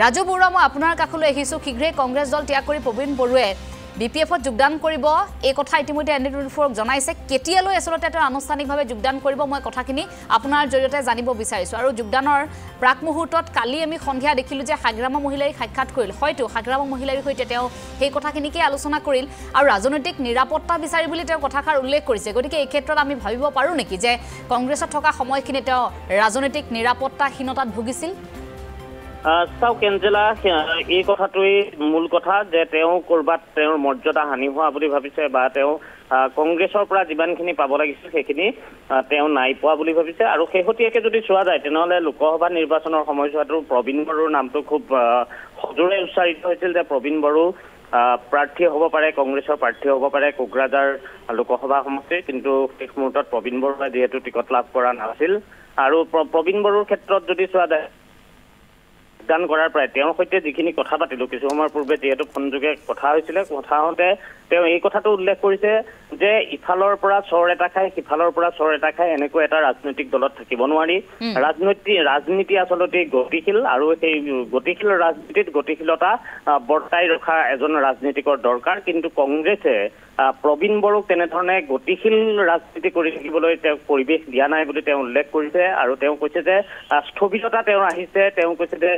ৰাজু বৰুৱা মই আপোনাৰ কাষলৈ আহিছো শীঘ্ৰে কংগ্ৰেছ দল ত্যাগ কৰি প্ৰবীণ বৰুৱে বিপিএফত যোগদান কৰিব এই কথা ইতিমধ্যে ND24ক জনাইছে কেতিয়ালৈ আসলতে এটা আনুষ্ঠানিকভাৱে যোগদান কৰিব মই কথাখিনি আপোনাৰ জৰিয়তে জানিব বিচাৰিছো আৰু যোগদানৰ প্ৰাক মুহূৰ্তত কালি আমি সন্ধিয়া দেখিলো যে হাগ্ৰামা মহিলাৰী সাক্ষাৎ কৰিল হয়তো হাগ্ৰামা মহিলাৰীৰ সৈতে তেওঁ সেই কথাখিনিকে আলোচনা কৰিল আৰু ৰাজনৈতিক নিৰাপত্তা বিচাৰি বুলি তেওঁ কথাষাৰ উল্লেখ কৰিছে গতিকে এই ক্ষেত্ৰত আমি ভাবিব পাৰো নেকি যে কংগ্ৰেছত থকা সময়খিনি তেওঁ ৰাজনৈতিক নিৰাপত্তাহীনতাত ভুগিছিল চাওক এঞ্জেলা এই কথাটোৱেই মূল কথা যে তেওঁ কৰবাত তেওঁৰ মৰ্যাদা হানি হোৱা বুলি ভাবিছে বা তেওঁ কংগ্ৰেছৰ পৰা যিমানখিনি পাব লাগিছিল সেইখিনি তেওঁ নাই পোৱা বুলি ভাবিছে আৰু শেহতীয়াকৈ যদি চোৱা যায় তেনেহ'লে লোকসভা নিৰ্বাচনৰ সময়ছোৱাতো প্ৰবীণ বড়োৰ নামটো খুব সজোৰে উচ্চাৰিত হৈছিল যে প্ৰবীণ বড়ো প্ৰাৰ্থী হ'ব পাৰে কংগ্ৰেছৰ প্ৰাৰ্থী হ'ব পাৰে কোকৰাঝাৰ লোকসভা সমষ্টিৰ কিন্তু শেষ মুহূৰ্তত প্ৰবীণ বড়োৱে যিহেতু টিকট লাভ কৰা নাছিল আৰু প্ৰবীণ বড়োৰ ক্ষেত্ৰত যদি চোৱা যায় দান কৰাৰ পৰাই তেওঁৰ সৈতে যিখিনি কথা পাতিলো কিছু সময়ৰ পূৰ্বে যিহেতু ফোনযোগে কথা হৈছিলে কথা হওঁতে তেওঁ এই কথাটো উল্লেখ কৰিছে যে ইফালৰ পৰা চৰ এটা খাই সিফালৰ পৰা চৰ এটা খাই এনেকুৱা এটা ৰাজনৈতিক দলত থাকিব নোৱাৰি ৰাজনীতি আচলতে গতিশীল আৰু সেই গতিশীল ৰাজনীতিত গতিশীলতা বৰ্তাই ৰখা এজন ৰাজনীতিকৰ দৰকাৰ কিন্তু কংগ্ৰেছে প্ৰবীণ বড়োক তেনেধৰণে গতিশীল ৰাজনীতি কৰি থাকিবলৈ তেওঁ পৰিৱেশ দিয়া নাই বুলি তেওঁ উল্লেখ কৰিছে আৰু তেওঁ কৈছে যে স্থবিৰতা তেওঁৰ আহিছে তেওঁ কৈছে যে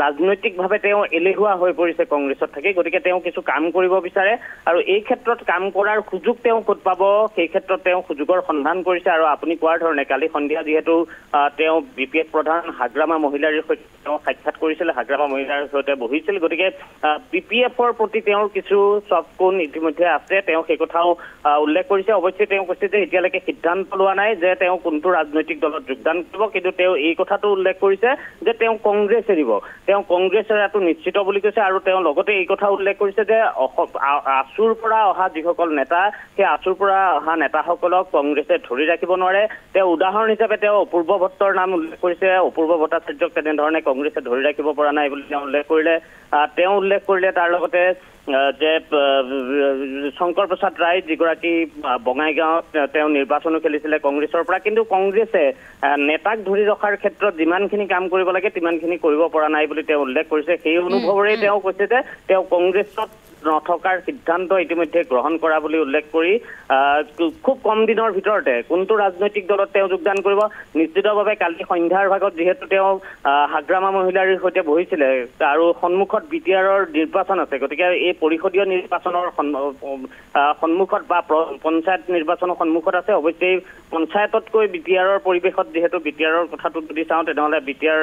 ৰাজনৈতিকভাৱে তেওঁ এলেহুৱা হৈ পৰিছে কংগ্ৰেছত থাকি গতিকে তেওঁ কিছু কাম কৰিব বিচাৰে আৰু এই ক্ষেত্ৰত কাম কৰাৰ সুযোগ তেওঁ ক'ত পাব সেই ক্ষেত্ৰত তেওঁ সুযোগৰ সন্ধান কৰিছে আৰু আপুনি কোৱাৰ ধৰণে কালি সন্ধিয়া যিহেতু তেওঁ বিপিএফ প্ৰধান হাগ্ৰামা মহিলাৰীৰ সৈতে তেওঁ সাক্ষাৎ কৰিছিল হাগ্ৰামা মহিলাৰ সৈতে বহিছিল গতিকে বিপিএফৰ প্ৰতি তেওঁৰ কিছু চফকোণ ইতিমধ্যে আছে তেওঁ সেই কথাও উল্লেখ কৰিছে অৱশ্যে তেওঁ কৈছে যে এতিয়ালৈকে সিদ্ধান্ত লোৱা নাই যে তেওঁ কোনটো ৰাজনৈতিক দলত যোগদান কৰিব কিন্তু তেওঁ এই কথাটো উল্লেখ কৰিছে যে তেওঁ কংগ্ৰেছ এৰিব তেওঁ কংগ্ৰেছ এৰাটো নিশ্চিত বুলি কৈছে আৰু তেওঁ লগতে এই কথা উল্লেখ কৰিছে যে আছুৰ পৰা অহা যিসকল নেতা সেই আছুৰ পৰা অহা নেতাসকলক কংগ্ৰেছে ধৰি ৰাখিব নোৱাৰে তেওঁ উদাহৰণ হিচাপে তেওঁ অপূৰ্ব ভট্টৰ নাম উল্লেখ কৰিছে অপূৰ্ব ভট্টাচাৰ্যক তেনেধৰণে কংগ্ৰেছে ধৰি ৰাখিব পৰা নাই বুলি তেওঁ উল্লেখ কৰিলে তাৰ লগতে যে শংকৰ প্ৰসাদ ৰায় যিগৰাকী বঙাইগাঁৱত তেওঁ নিৰ্বাচনো খেলিছিলে কংগ্ৰেছৰ পৰা কিন্তু কংগ্ৰেছে নেতাক ধৰি ৰখাৰ ক্ষেত্ৰত যিমানখিনি কাম কৰিব লাগে তিমানখিনি কৰিব পৰা নাই বুলি তেওঁ উল্লেখ কৰিছে সেই অনুভৱৰে তেওঁ কৈছে যে তেওঁ কংগ্ৰেছত নথকাৰ সিদ্ধান্ত ইতিমধ্যে গ্ৰহণ কৰা বুলি উল্লেখ কৰি খুব কম দিনৰ ভিতৰতে কোনটো ৰাজনৈতিক দলত তেওঁ যোগদান কৰিব নিশ্চিতভাৱে কালি সন্ধ্যাৰ ভাগত যিহেতু তেওঁ হাগ্ৰামা মহিলাৰীৰ সৈতে বহিছিলে আৰু সন্মুখত বিটিআৰৰ নিৰ্বাচন আছে গতিকে এই পৰিষদীয় নিৰ্বাচনৰ সন্মুখত বা পঞ্চায়ত নিৰ্বাচনৰ সন্মুখত আছে অৱশ্যে পঞ্চায়ততকৈ বিটিআৰৰ পৰিৱেশত যিহেতু বিটিআৰৰ কথাটো যদি চাওঁ তেনেহ'লে বিটিআৰ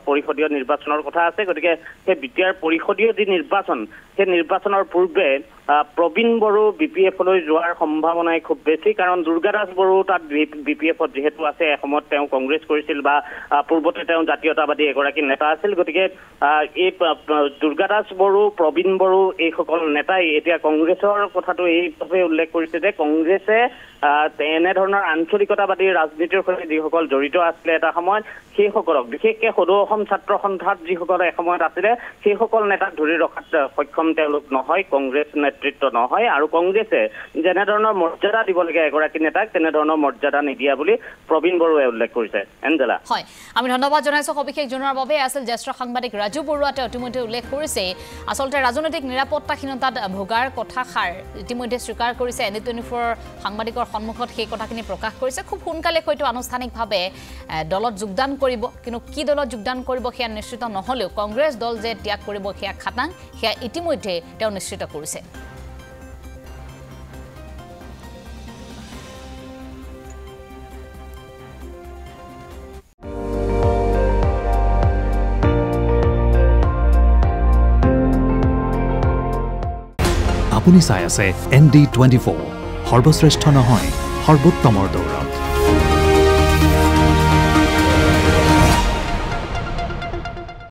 পৰিষদীয় নিৰ্বাচনৰ কথা আছে গতিকে সেই বিটিআৰ পৰিষদীয় যি নিৰ্বাচন সেই নিৰ্বাচনৰ পূৰ্বে প্ৰবীণ বড়ো বিপিএফলৈ যোৱাৰ সম্ভাৱনাই খুব বেছি কাৰণ দুৰ্গা দাস বড়ো তাত বিপিএফত যিহেতু আছে এসময়ত তেওঁ কংগ্ৰেছ কৰিছিল বা পূৰ্বতে তেওঁ জাতীয়তাবাদী এগৰাকী নেতা আছিল গতিকে এই দুৰ্গা দাস বড়ো প্ৰবীণ বড়ো এইসকল নেতাই এতিয়া কংগ্ৰেছৰ কথাটো এইভাৱে উল্লেখ কৰিছে যে কংগ্ৰেছে এনেধৰণৰ আঞ্চলিকতাবাদী ৰাজনীতিৰ সৈতে যিসকল জড়িত আছিলে এটা সময়ত সেইসকলক বিশেষকৈ সদৌ অসম ছাত্ৰ সন্থাত যিসকল এসময়ত আছিলে সেইসকল নেতাক ধৰি ৰখাত সক্ষম তেওঁলোক নহয় কংগ্ৰেছ নেতৃত্ব নহয় আৰু কংগ্ৰেছে যেনেধৰণৰ মৰ্যাদা দিব লাগে এগৰাকী নেতাক তেনেধৰণৰ মৰ্যাদা নিদিয়া বুলি প্ৰবীণ বড়োৱে উল্লেখ কৰিছে এঞ্জেলা হয় আমি ধন্যবাদ জনাইছো সবিশেষ জনোৱাৰ বাবে আছিল জ্যেষ্ঠ সাংবাদিক ৰাজু বৰুৱা তেওঁ ইতিমধ্যে উল্লেখ কৰিছে আচলতে ৰাজনৈতিক নিৰাপত্তাহীনতাত ভোগাৰ কথাষাৰ ইতিমধ্যে স্বীকাৰ কৰিছে ND24 সাংবাদিকৰ সন্মুখত সেই কথাখিনি প্ৰকাশ কৰিছে খুব সোনকালে হয়তো আনুষ্ঠানিকভাৱে দলত যোগদান কৰিব কিন্তু কি দলত যোগদান কৰিব সেয়া নিশ্চিত নহলেও কংগ্ৰেছ দল যে ত্যাগ কৰিব সেয়া খাটাং সেয়া ইতিমধ্যে তেওঁ নিশ্চিত কৰিছে আপুনি চাই আছে ND24 সৰ্বশ্ৰেষ্ঠ নহয় সৰ্বোত্তমৰ দৌৰত